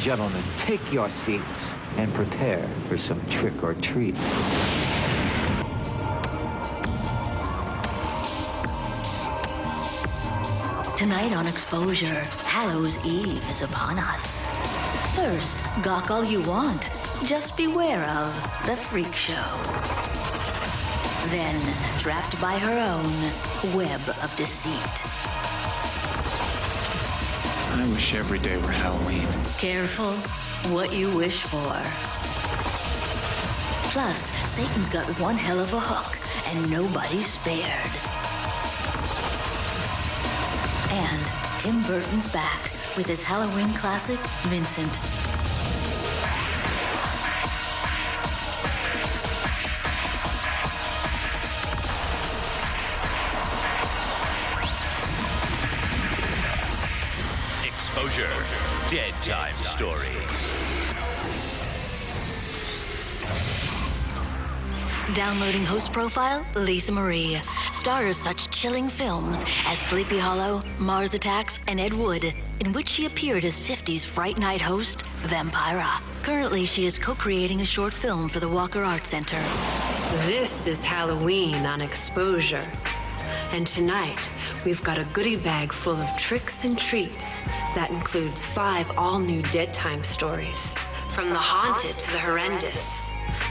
and gentlemen, take your seats and prepare for some trick or treats. Tonight on Exposure, Hallows Eve is upon us. First, gawk all you want. Just beware of the Freak Show. Then, trapped by her own web of deceit. I wish every day were Halloween. Careful what you wish for. Plus, Satan's got one hell of a hook, and nobody's spared. And Tim Burton's back with his Halloween classic, Vincent. Exposure, Dead Time Stories. Downloading host profile, Lisa Marie. Star of such chilling films as Sleepy Hollow, Mars Attacks, and Ed Wood, in which she appeared as 50s Fright Night host, Vampira. Currently, she is co-creating a short film for the Walker Art Center. This is Halloween on Exposure. And tonight, we've got a goodie bag full of tricks and treats that includes 5 all-new Dead Time stories. From the haunted to the horrendous,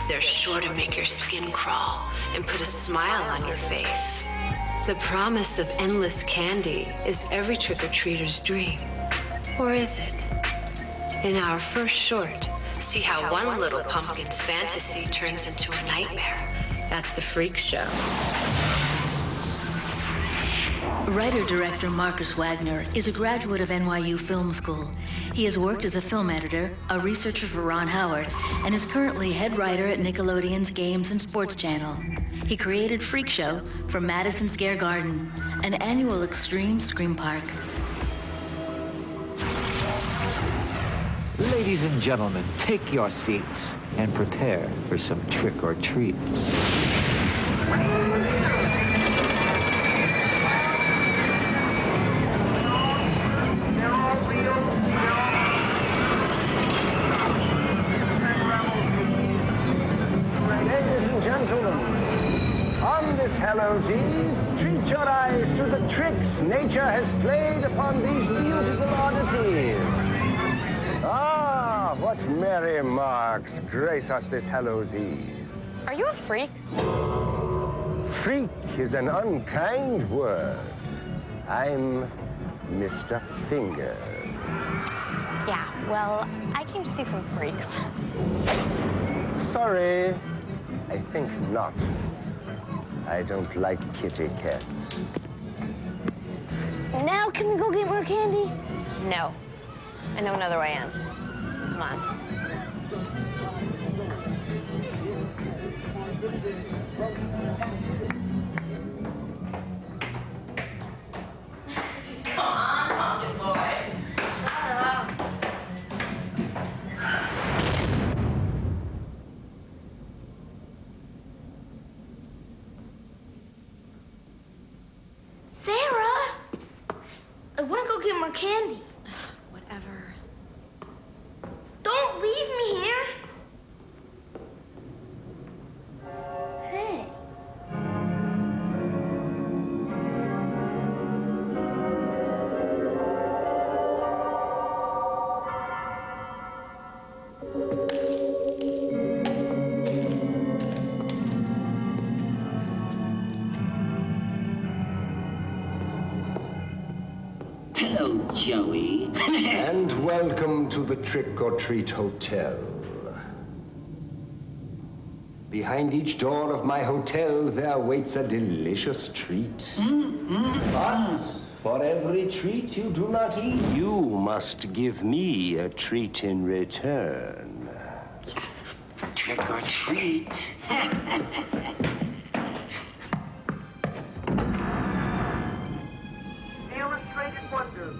they're sure to make your skin crawl and put a smile on your face. The promise of endless candy is every trick-or-treater's dream. Or is it? In our first short, see how one little pumpkin's fantasy turns into a nightmare at the Freak Show. Writer-director Marcus Wagner is a graduate of NYU Film School. He has worked as a film editor, a researcher for Ron Howard, and is currently head writer at Nickelodeon's Games and Sports Channel. He created Freakshow for Madison Square Garden, an annual extreme scream park. Ladies and gentlemen, take your seats and prepare for some trick or treats. On this Hallows Eve, treat your eyes to the tricks nature has played upon these beautiful oddities. Ah, what merry marks grace us this Hallows Eve. Are you a freak? Freak is an unkind word. I'm Mr. Finger. Yeah, well, I came to see some freaks. Sorry, I think not. I don't like kitty cats. Now can we go get more candy? No. I know another way in. Come on. Come on, pumpkin boy. Shut up. Sarah! I want to go get more candy. Whatever. Don't leave me here. Hey. Hello, Joey. And welcome to the Trick or Treat Hotel. Behind each door of my hotel, there waits a delicious treat. But for every treat you do not eat, you must give me a treat in return. Trick or treat. Illustrated wonders.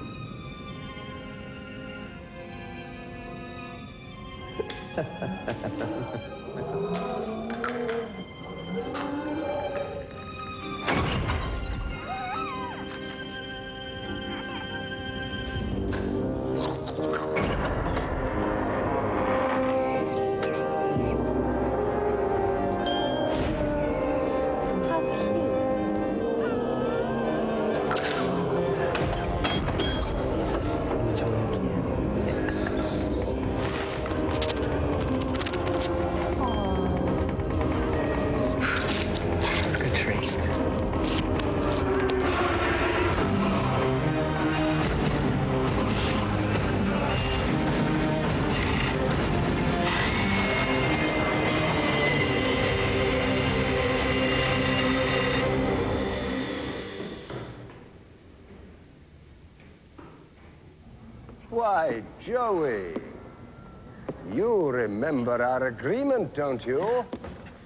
Why, Joey, you remember our agreement, don't you?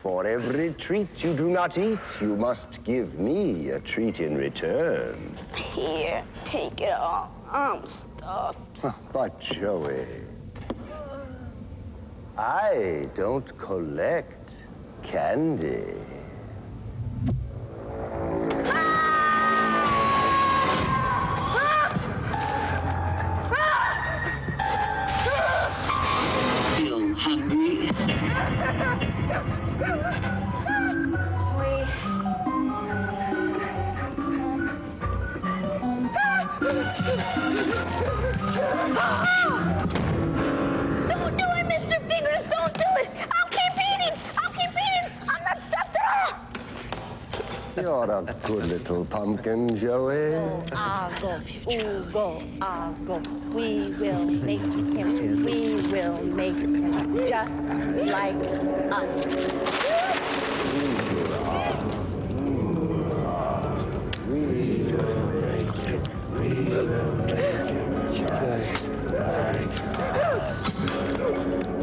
For every treat you do not eat, you must give me a treat in return. Here, take it all. I'm stuffed. But, Joey, I don't collect candy. Still hungry? Don't do it, Mr. Fingers! Don't do it! I'll keep eating! I'll keep eating! I'm not stuffed at all! You're a good little pumpkin, Joey. I'll go. I'll go. We will make him. We will make him just like us.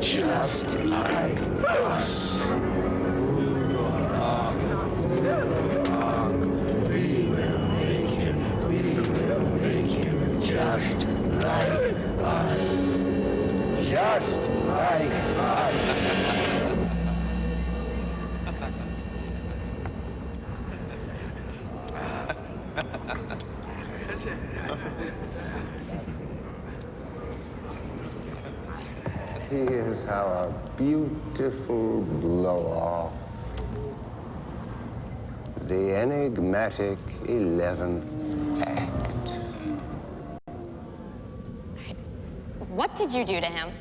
Just like us. We will make him just like us. Just like us. Here's our beautiful blow-off. The enigmatic 11th act. What did you do to him?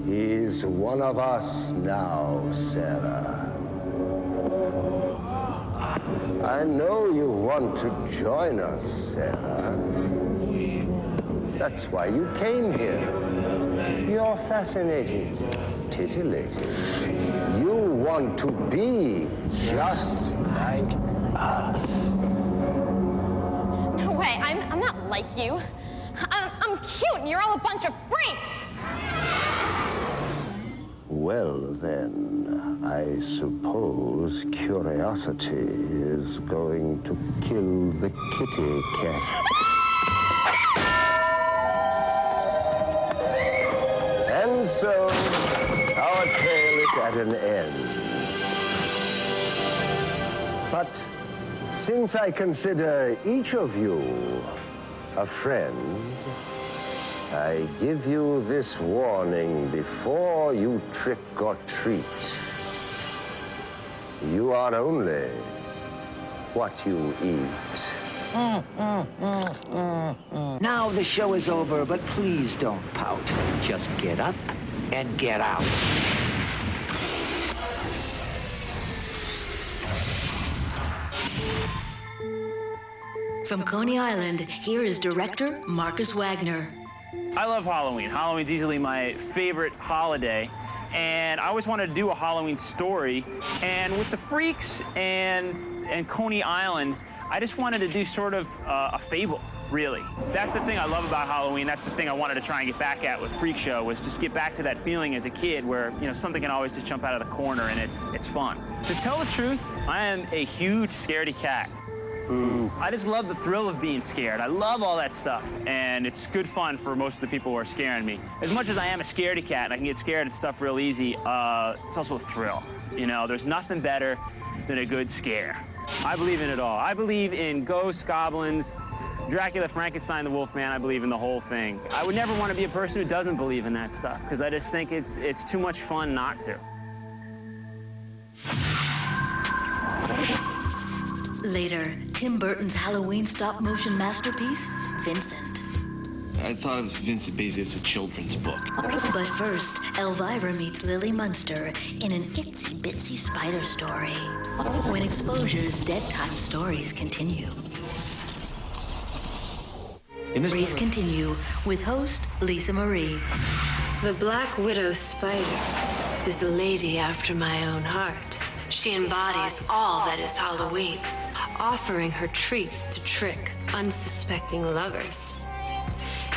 He's one of us now, Sarah. I know you want to join us, Sarah. That's why you came here. You're fascinated, titillated. You want to be just like us. No way, I'm not like you. I'm cute and you're all a bunch of freaks. Well, then, I suppose curiosity is going to kill the kitty cat. And so, our tale is at an end. But since I consider each of you a friend, I give you this warning before you trick or treat. You are only what you eat. Now the show is over, but please don't pout. Just get up and get out. From Coney Island, here is director Marcus Wagner. I love Halloween. Halloween's easily my favorite holiday. And I always wanted to do a Halloween story. And with the Freaks and Coney Island, I just wanted to do sort of a fable, really. That's the thing I love about Halloween. That's the thing I wanted to try and get back at with Freakshow, was just get back to that feeling as a kid where, you know, something can always just jump out of the corner and it's fun. To tell the truth, I am a huge scaredy cat. Ooh. I just love the thrill of being scared. I love all that stuff. And it's good fun for most of the people who are scaring me. As much as I am a scaredy cat and I can get scared at stuff real easy, it's also a thrill. You know, there's nothing better than a good scare. I believe in it all. I believe in ghosts, goblins, Dracula, Frankenstein, the Wolfman. I believe in the whole thing. I would never want to be a person who doesn't believe in that stuff, because I just think it's too much fun not to. Later, Tim Burton's Halloween stop-motion masterpiece, Vincent. I thought of Vincent basically as a children's book. But first, Elvira meets Lily Munster in an itsy-bitsy spider story. When Exposure's Dead Time stories continue. Stories continue with host Lisa Marie. The Black Widow Spider is a lady after my own heart. She embodies all that is Halloween. offering her treats to trick unsuspecting lovers.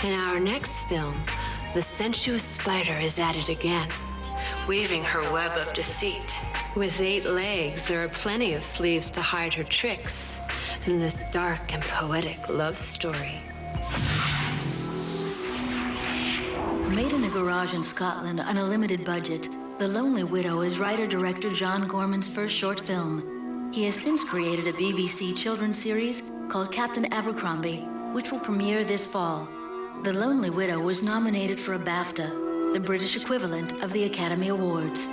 In our next film, the sensuous spider is at it again, weaving her web of deceit. With 8 legs, there are plenty of sleeves to hide her tricks in this dark and poetic love story. Made in a garage in Scotland on a limited budget, The Lonely Widow is writer-director John Gorman's first short film. He has since created a BBC children's series called Captain Abercrombie, which will premiere this fall. The Lonely Widow was nominated for a BAFTA, the British equivalent of the Academy Awards.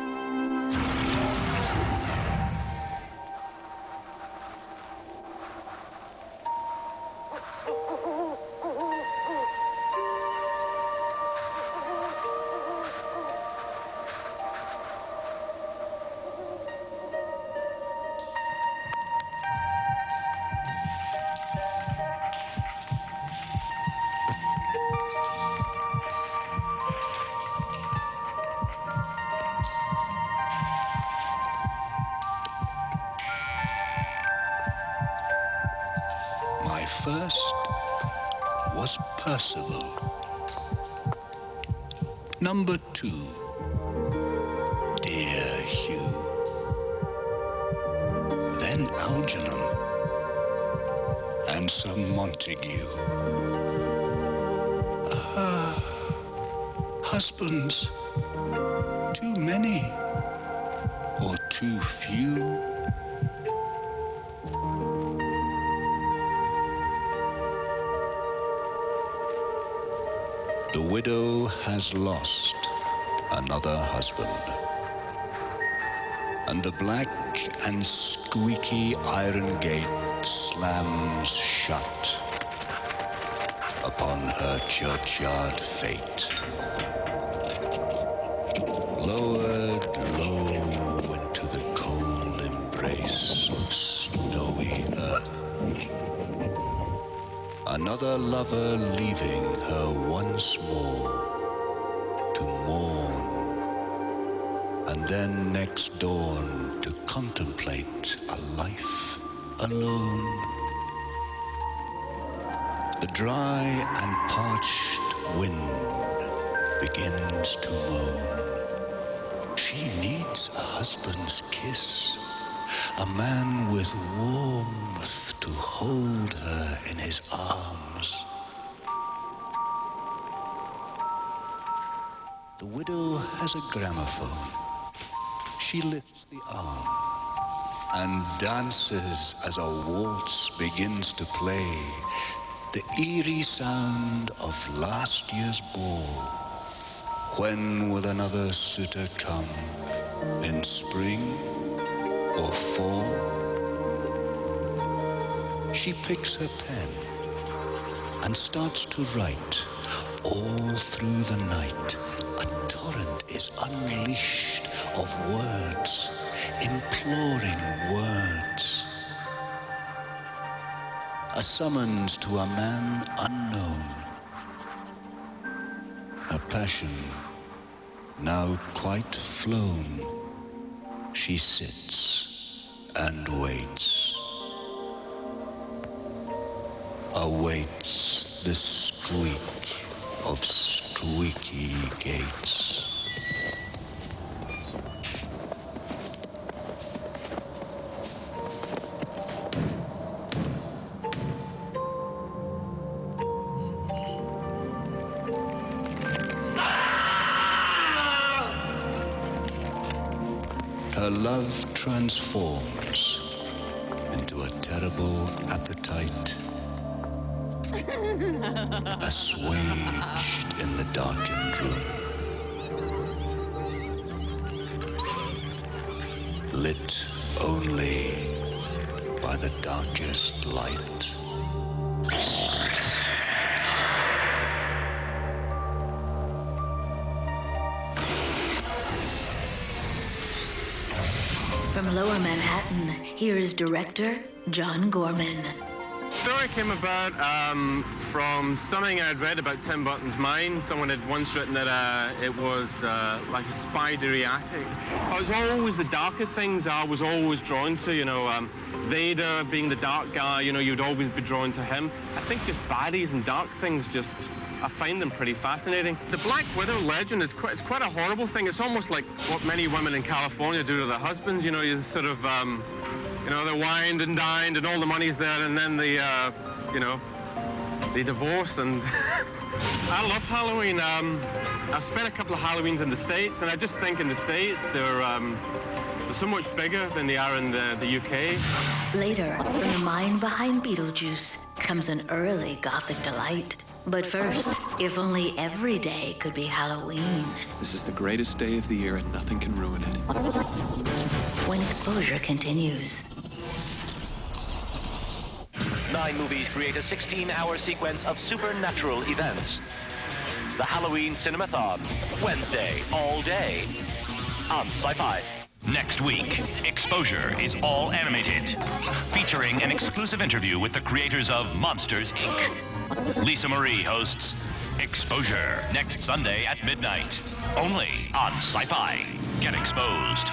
First was Percival. Number 2, Dear Hugh. Then Algernon and Sir Montague. Husbands, too many or too few? The widow has lost another husband, and the black and squeaky iron gate slams shut upon her churchyard fate. Lowered low into the cold embrace of snowy earth. Another lover leaving her once more to mourn, and then next dawn to contemplate a life alone. The dry and parched wind begins to moan. She needs a husband's kiss, a man with warmth to hold her in his arms. The widow has a gramophone. She lifts the arm and dances as a waltz begins to play, the eerie sound of last year's ball. When will another suitor come, in spring or fall? She picks her pen and starts to write. All through the night, a torrent is unleashed of words, imploring words. A summons to a man unknown. A passion now quite flown. She sits and waits. Awaits the squeak of squeaky gates. Her love transforms into a terrible appetite, assuaged in the darkened room, lit only by the darkest light. From Lower Manhattan, here is director John Gorman. story came about from something I'd read about Tim Burton's mind. Someone had once written that it was like a spidery attic. It was always the darker things I was always drawn to, you know. Vader being the dark guy, you know, you'd always be drawn to him. I think just baddies and dark things just, I find them pretty fascinating. The Black Widow legend is it's quite a horrible thing. It's almost like what many women in California do to their husbands. You know, you sort of, you know, they're wined and dined and all the money's there, and then they, you know, they divorce. And I love Halloween. I've spent a couple of Halloweens in the States, and I just think in the States they're so much bigger than they are in the UK. Later, from the mind behind Beetlejuice comes an early Gothic delight. But first, if only every day could be Halloween. This is the greatest day of the year and nothing can ruin it. When exposure continues. 9 movies create a 16-hour sequence of supernatural events. The Halloween Cinemathon, Wednesday, all day, on Sci-Fi. Next week, Exposure is all animated, featuring an exclusive interview with the creators of Monsters, Inc. Lisa Marie hosts Exposure next Sunday at midnight, only on Sci-Fi. Get exposed.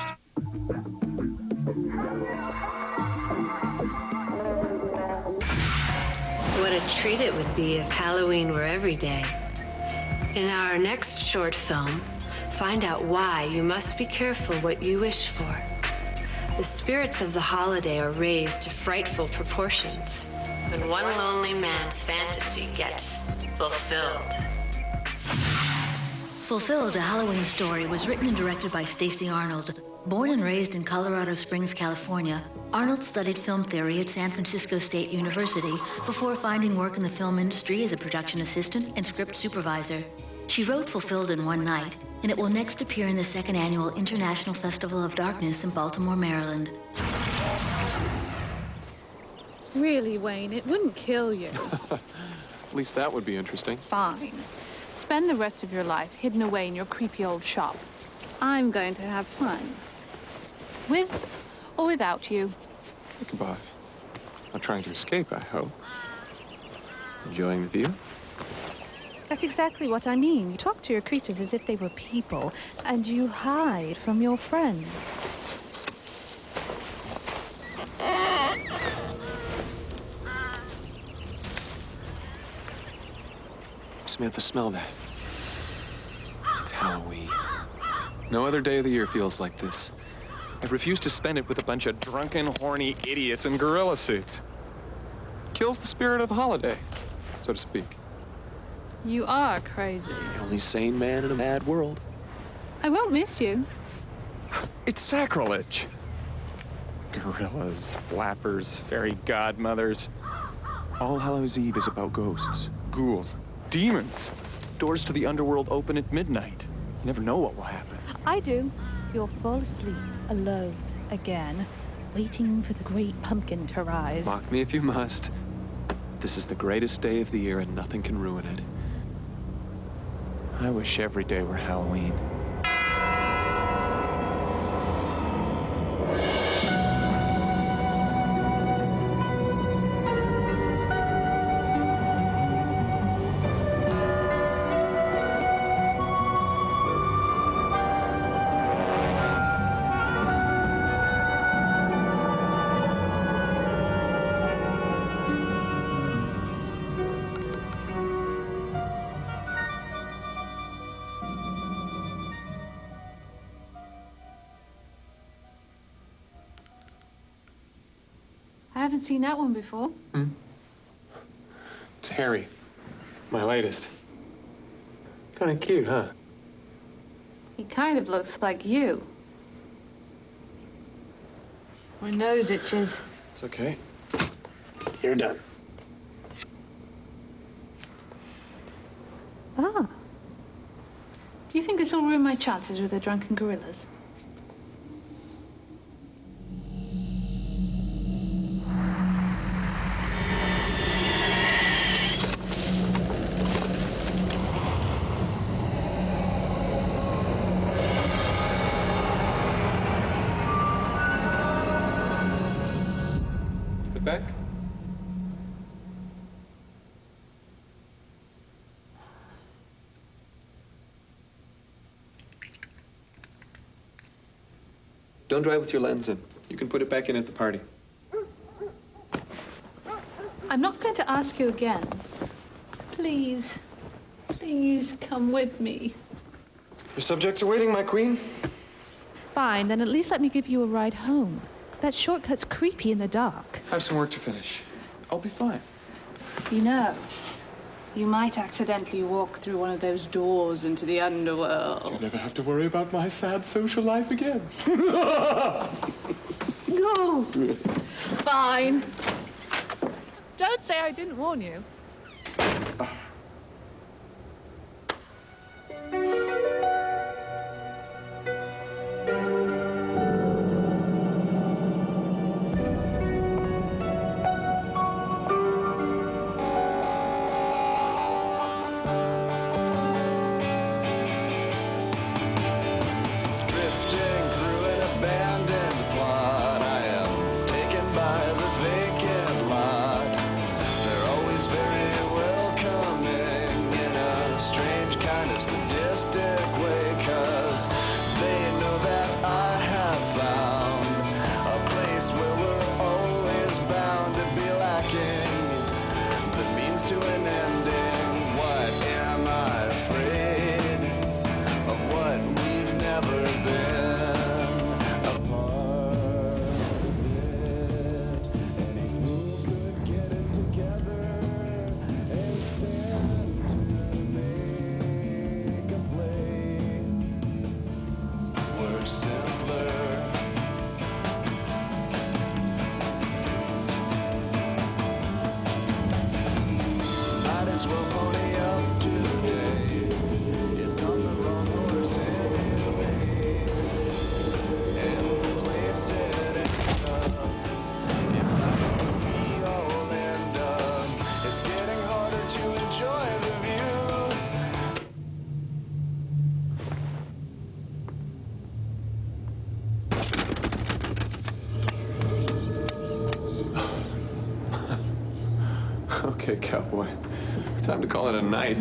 What a treat it would be if Halloween were every day. In our next short film, find out why you must be careful what you wish for. The spirits of the holiday are raised to frightful proportions when one lonely man's fantasy gets fulfilled. Fulfilled, a Halloween story, was written and directed by Stacey Arnold. Born and raised in Colorado Springs, California, Arnold studied film theory at San Francisco State University before finding work in the film industry as a production assistant and script supervisor. She wrote Fulfilled in one night, and it will next appear in the 2nd Annual International Festival of Darkness in Baltimore, Maryland. Really, Wayne, it wouldn't kill you. At least that would be interesting. Fine. Spend the rest of your life hidden away in your creepy old shop. I'm going to have fun. With or without you. Goodbye. Not trying to escape, I hope. Enjoying the view? That's exactly what I mean. You talk to your creatures as if they were people, and you hide from your friends. Samantha, smell that. It's Halloween. No other day of the year feels like this. I refuse to spend it with a bunch of drunken, horny idiots in gorilla suits. Kills the spirit of the holiday, so to speak. You are crazy. The only sane man in a mad world. I won't miss you. It's sacrilege. Gorillas, flappers, fairy godmothers. All Hallows Eve is about ghosts, ghouls, demons. Doors to the underworld open at midnight. You never know what will happen. I do. You'll fall asleep, alone, again, waiting for the great pumpkin to rise. Mock me if you must. This is the greatest day of the year and nothing can ruin it. I wish every day were Halloween. I haven't seen that one before. It's Harry. My latest. Kind of cute, huh? He kind of looks like you. My nose itches. It's okay. You're done. Ah. Do you think this will ruin my chances with the drunken gorillas? Back? Don't drive with your lens in. You can put it back in at the party. I'm not going to ask you again. Please, please come with me. Your subjects are waiting, my queen. Fine, then at least let me give you a ride home. That shortcut's creepy in the dark. I have some work to finish. I'll be fine. You know, you might accidentally walk through one of those doors into the underworld. You'll never have to worry about my sad social life again. No! Fine. Don't say I didn't warn you. Okay, cowboy. Time to call it a night.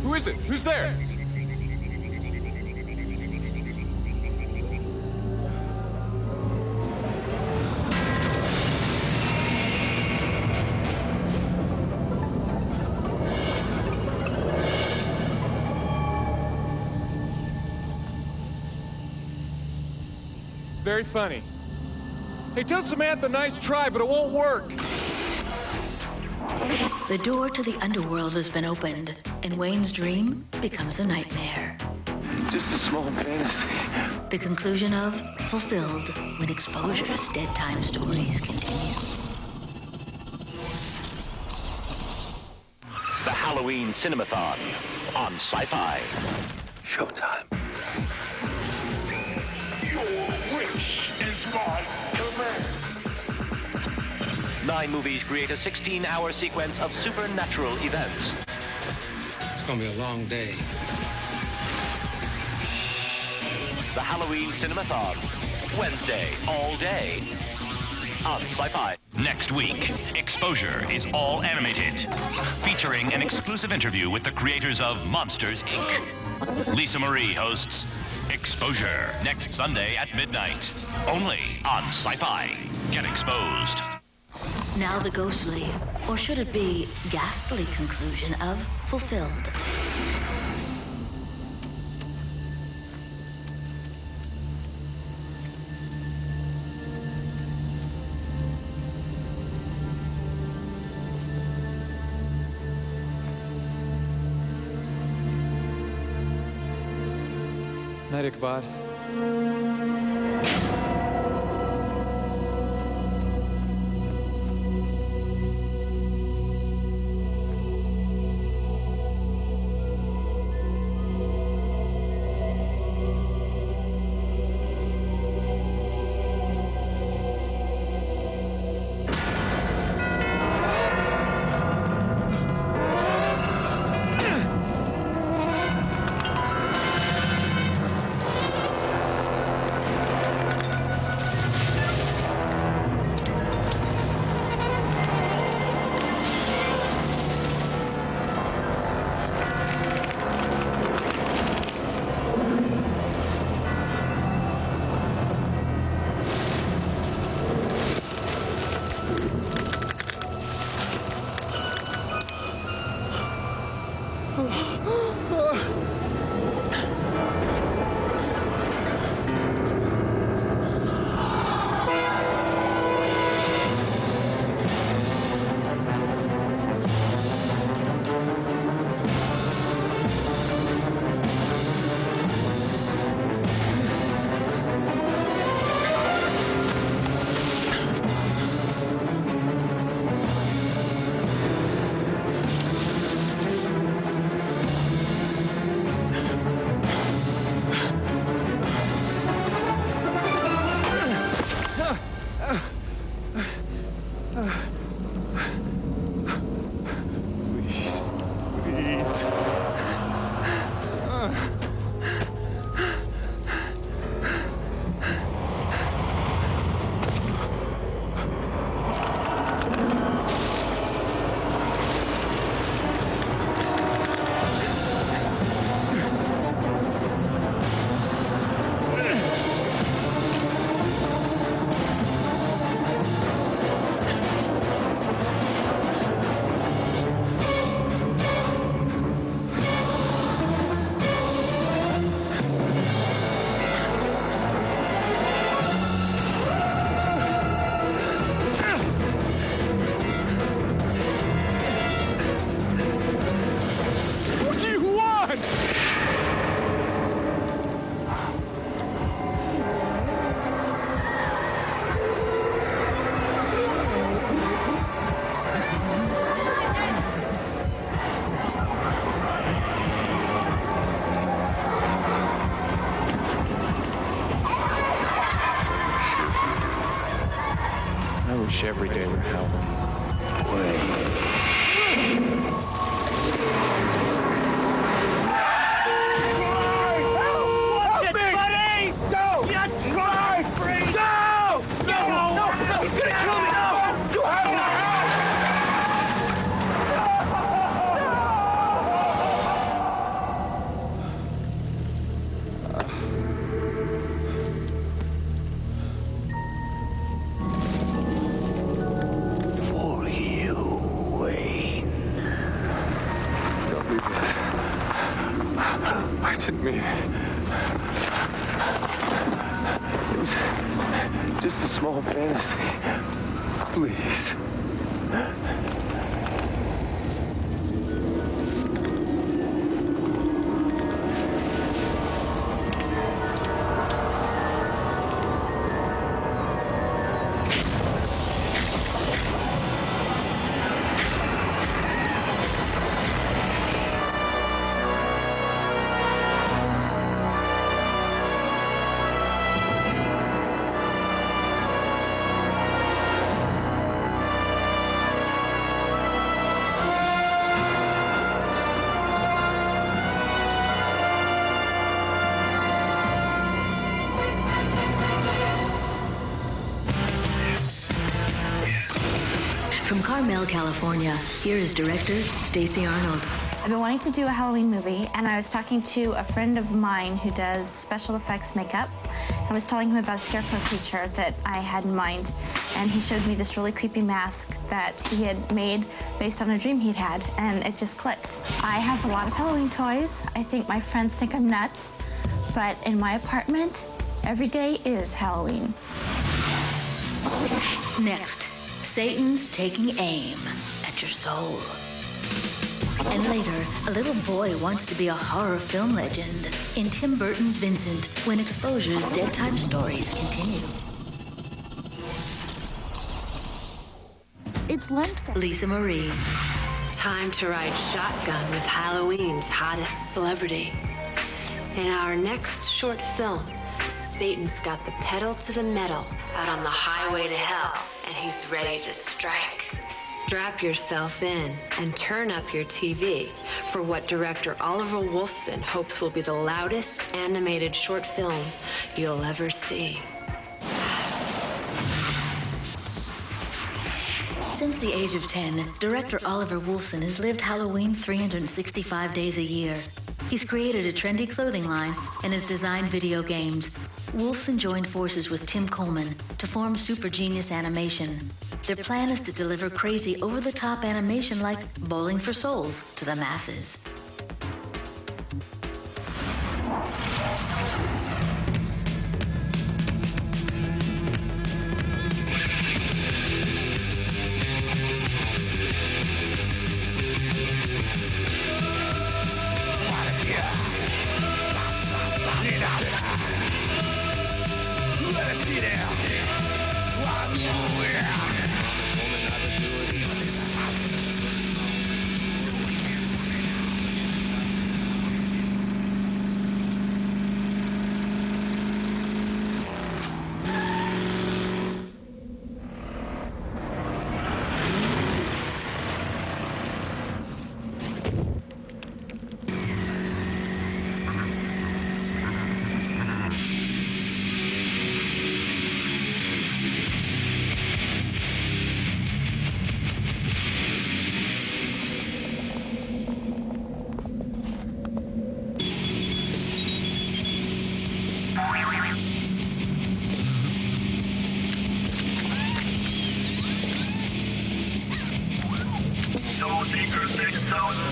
Who is it? Who's there? very funny. Hey, tell Samantha nice try, but it won't work. The door to the underworld has been opened, and Wayne's dream becomes a nightmare. Just a small fantasy. The conclusion of Fulfilled when Exposure's Dead Time stories continue. The Halloween Cinemathon on Sci-Fi. Showtime. Your wish is my command. 9 movies create a 16-hour sequence of supernatural events. It's gonna be a long day. The Halloween Cinemathon. Wednesday, all day. On Sci-Fi. Next week, Exposure is all animated, featuring an exclusive interview with the creators of Monsters, Inc. Lisa Marie hosts Exposure next Sunday at midnight, only on Sci-Fi. Get exposed. Now the ghostly, or should it be ghastly conclusion of Fulfilled. Night, Ichabod. wish every day were Halloween. I didn't mean it. Just a small fantasy. Please. From Carmel, California, here is director Stacey Arnold. I've been wanting to do a Halloween movie, and I was talking to a friend of mine who does special effects makeup. I was telling him about a scarecrow creature that I had in mind, and he showed me this really creepy mask that he had made based on a dream he'd had, and it just clicked. I have a lot of Halloween toys. I think my friends think I'm nuts, but in my apartment, every day is Halloween. Next, Satan's taking aim at your soul. And later, a little boy wants to be a horror film legend in Tim Burton's Vincent, when Exposure's Dead Time stories continue. It's lunchtime. Lisa Marie. Time to ride shotgun with Halloween's hottest celebrity. In our next short film, Satan's got the pedal to the metal out on the highway to hell, and he's ready to strike. Strap yourself in and turn up your TV for what director Oliver Wolfson hopes will be the loudest animated short film you'll ever see. Since the age of 10, director Oliver Wolfson has lived Halloween 365 days a year. He's created a trendy clothing line and has designed video games. Wolfson joined forces with Tim Coleman to form Super Genius Animation. Their plan is to deliver crazy, over-the-top animation like Bowling for Souls to the masses. Seeker 6000.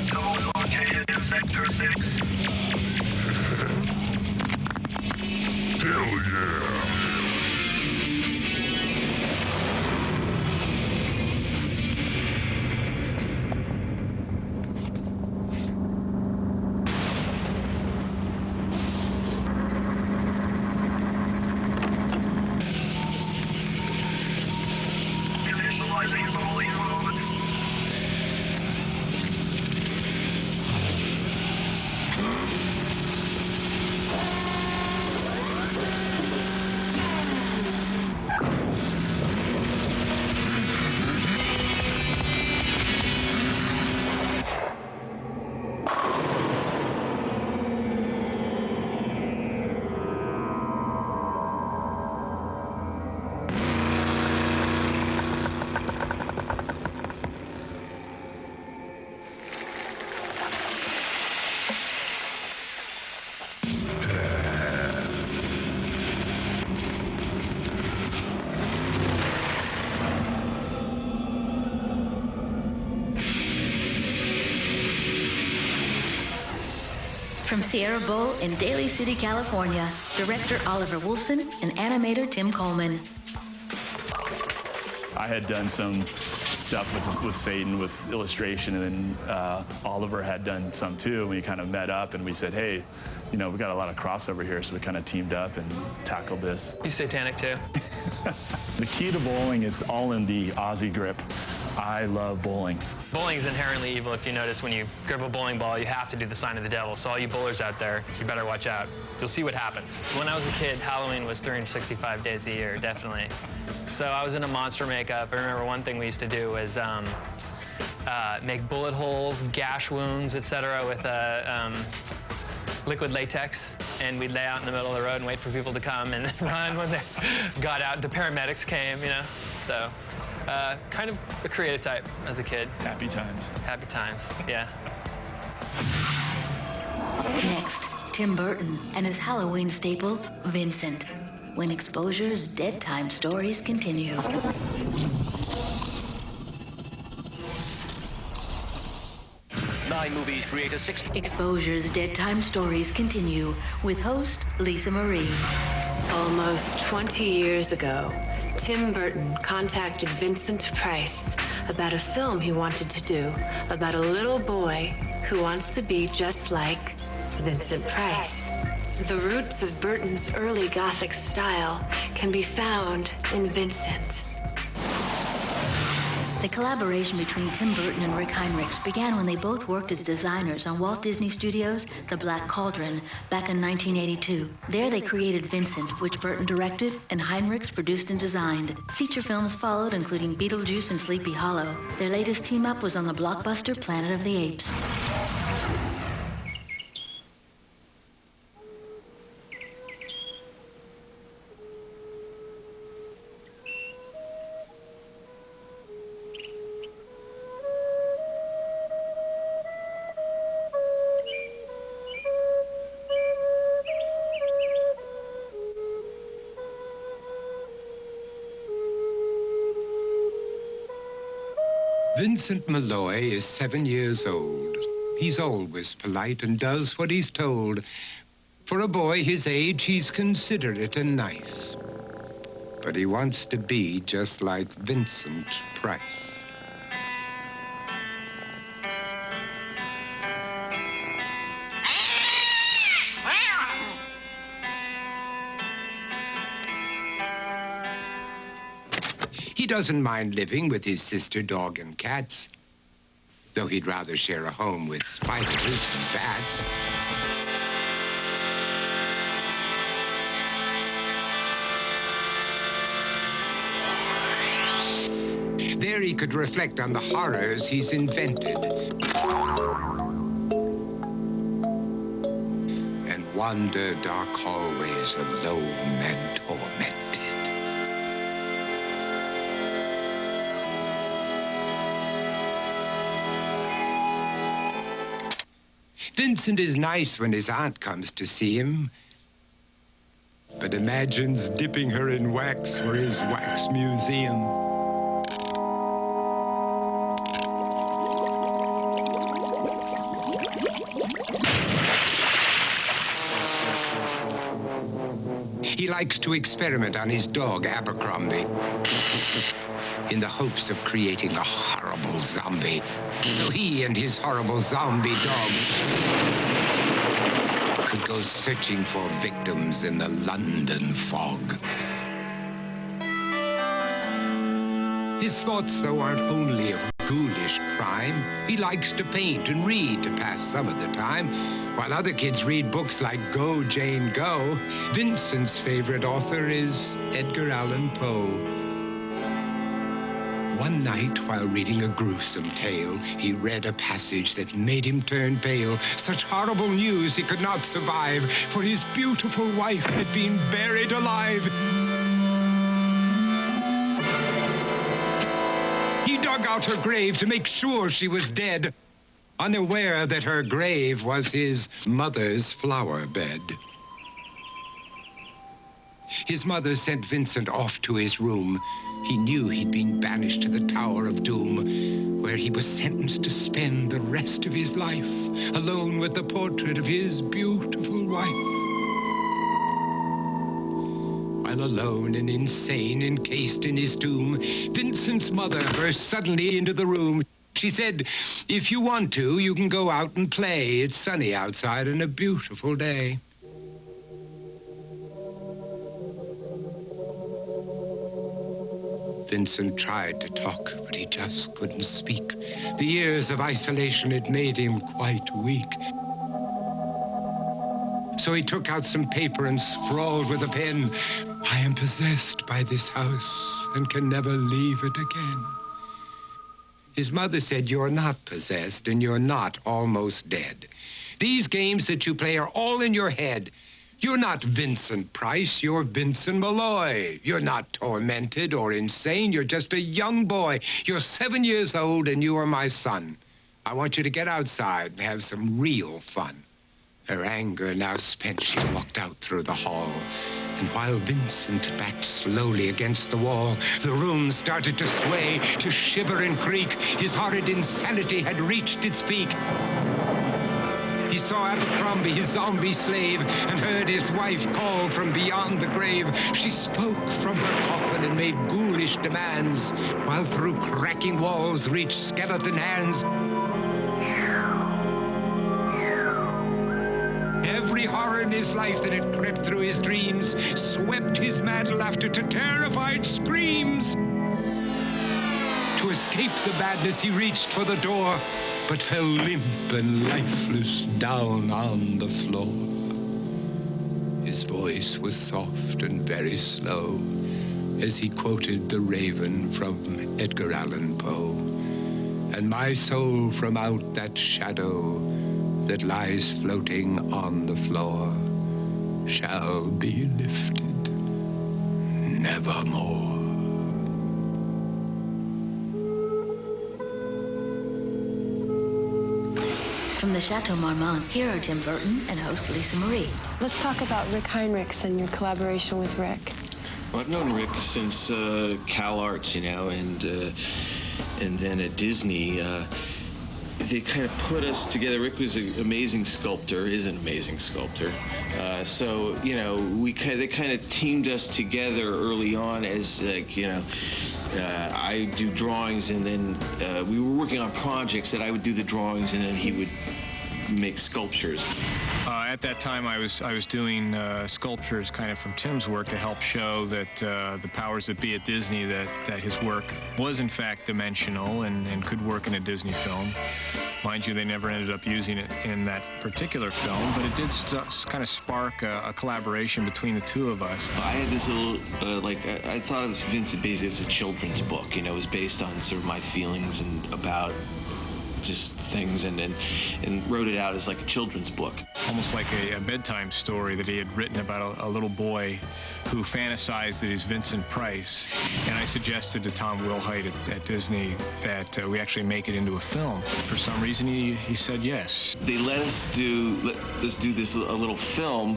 Souls located in Sector 6. Hell yeah. Initializing rolling mode. From Sierra Bowl in Daly City, California, director Oliver Wolfson and animator Tim Coleman. I had done some stuff with Satan, with illustration, and then Oliver had done some too. We kind of met up and we said, hey, you know, we got a lot of crossover here, so we kind of teamed up and tackled this. He's satanic too. The key to bowling is all in the Aussie grip. I love bowling. Bowling is inherently evil. If you notice, when you grip a bowling ball, you have to do the sign of the devil. So all you bowlers out there, you better watch out. You'll see what happens. When I was a kid, Halloween was 365 days a year, definitely. So I was into monster makeup. I remember one thing we used to do was make bullet holes, gash wounds, etc. with liquid latex, and we'd lay out in the middle of the road and wait for people to come and run when they got out. The paramedics came, you know, so. Kind of a creative type as a kid. Happy times. Happy times, yeah. Next, Tim Burton and his Halloween staple, Vincent, when Exposure's Dead Time stories continue. Nine movies create a Exposure's Dead Time stories continue with host Lisa Marie. Almost 20 years ago, Tim Burton contacted Vincent Price about a film he wanted to do about a little boy who wants to be just like Vincent Price. The roots of Burton's early Gothic style can be found in Vincent. The collaboration between Tim Burton and Rick Heinrichs began when they both worked as designers on Walt Disney Studios' The Black Cauldron back in 1982. There they created Vincent, which Burton directed and Heinrichs produced and designed. Feature films followed, including Beetlejuice and Sleepy Hollow. Their latest team-up was on the blockbuster Planet of the Apes. Vincent Malloy is 7 years old. He's always polite and does what he's told. For a boy his age, he's considerate and nice. But he wants to be just like Vincent Price. He doesn't mind living with his sister, dog, and cats, though he'd rather share a home with spiders and bats. There he could reflect on the horrors he's invented and wander dark hallways alone and tormented. Vincent is nice when his aunt comes to see him, but imagines dipping her in wax for his wax museum. He likes to experiment on his dog, Abercrombie, in the hopes of creating a horrible zombie. So he and his horrible zombie dog could go searching for victims in the London fog. His thoughts, though, aren't only of ghoulish crime. He likes to paint and read to pass some of the time. While other kids read books like Go, Jane, Go, Vincent's favorite author is Edgar Allan Poe. One night, while reading a gruesome tale, he read a passage that made him turn pale. Such horrible news he could not survive, for his beautiful wife had been buried alive. He dug out her grave to make sure she was dead, unaware that her grave was his mother's flower bed. His mother sent Vincent off to his room. He knew he'd been banished to the Tower of Doom, where he was sentenced to spend the rest of his life alone with the portrait of his beautiful wife. While alone and insane, encased in his tomb, Vincent's mother burst suddenly into the room. She said, "If you want to, you can go out and play. It's sunny outside and a beautiful day." Vincent tried to talk, but he just couldn't speak. The years of isolation had made him quite weak. So he took out some paper and scrawled with a pen, "I am possessed by this house and can never leave it again." His mother said, "You're not possessed and you're not almost dead. These games that you play are all in your head. You're not Vincent Price, you're Vincent Malloy. You're not tormented or insane, you're just a young boy. You're 7 years old and you are my son. I want you to get outside and have some real fun." Her anger now spent, she walked out through the hall. And while Vincent backed slowly against the wall, the room started to sway, to shiver and creak. His horrid insanity had reached its peak. He saw Abercrombie, his zombie slave, and heard his wife call from beyond the grave. She spoke from her coffin and made ghoulish demands, while through cracking walls reached skeleton hands. Every horror in his life that had crept through his dreams swept his mad laughter to terrified screams. To escape the madness, he reached for the door, but fell limp and lifeless down on the floor. His voice was soft and very slow as he quoted The Raven from Edgar Allan Poe. "And my soul from out that shadow that lies floating on the floor shall be lifted nevermore." From the Chateau Marmont, here are Tim Burton and host Lisa Marie. Let's talk about Rick Heinrichs and your collaboration with Rick. Well, I've known Rick since Cal Arts, you know, and then at Disney. They kind of put us together. Rick was an amazing sculptor, is an amazing sculptor. So, you know, they kind of teamed us together early on as, like, you know, I do drawings, and then we were working on projects that I would do the drawings, and then he would make sculptures. At that time, I was doing sculptures kind of from Tim's work to help show that the powers that be at Disney, that his work was in fact dimensional and could work in a Disney film. Mind you, they never ended up using it in that particular film, but it did kind of spark a collaboration between the two of us. I had this little, I thought of Vincent basically as a children's book. You know, it was based on sort of my feelings and about just things, and wrote it out as like a children's book. Almost like a bedtime story that he had written about a little boy who fantasized that he's Vincent Price. And I suggested to Tom Wilhite at Disney that we actually make it into a film. For some reason, he said yes. They let us do this a little film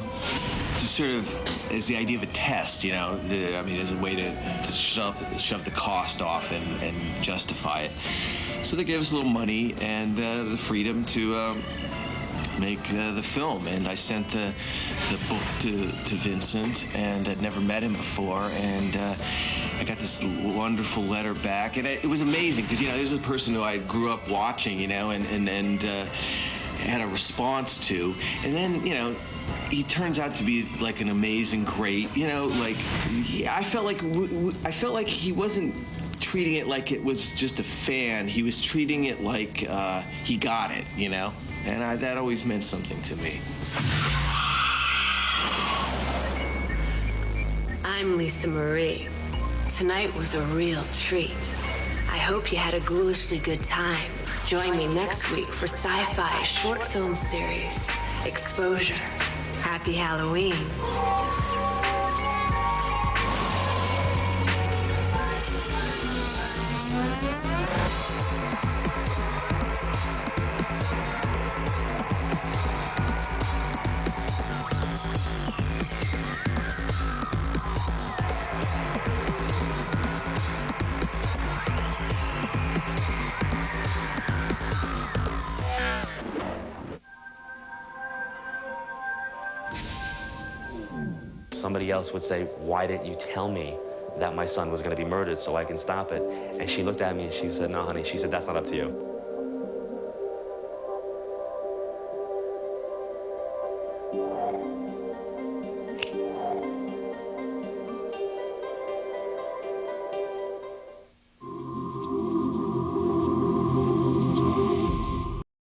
to sort of as the idea of a test, you know. I mean, as a way to shove the cost off and justify it. So they gave us a little money and the freedom to make the film. And I sent the book to Vincent, and I'd never met him before. And I got this wonderful letter back. And it was amazing because, you know, this is a person who I grew up watching, you know, and had a response to. And then, you know, he turns out to be like an amazing, great, you know, like I felt like he wasn't treating it like it was just a fan. He was treating it like he got it, you know? And that always meant something to me. I'm Lisa Marie. Tonight was a real treat. I hope you had a ghoulishly good time. Join me next week for Sci-Fi short film series, Exposure. Happy Halloween. Somebody else would say, why didn't you tell me that my son was going to be murdered so I can stop it? And she looked at me and she said, no, honey. She said, that's not up to you.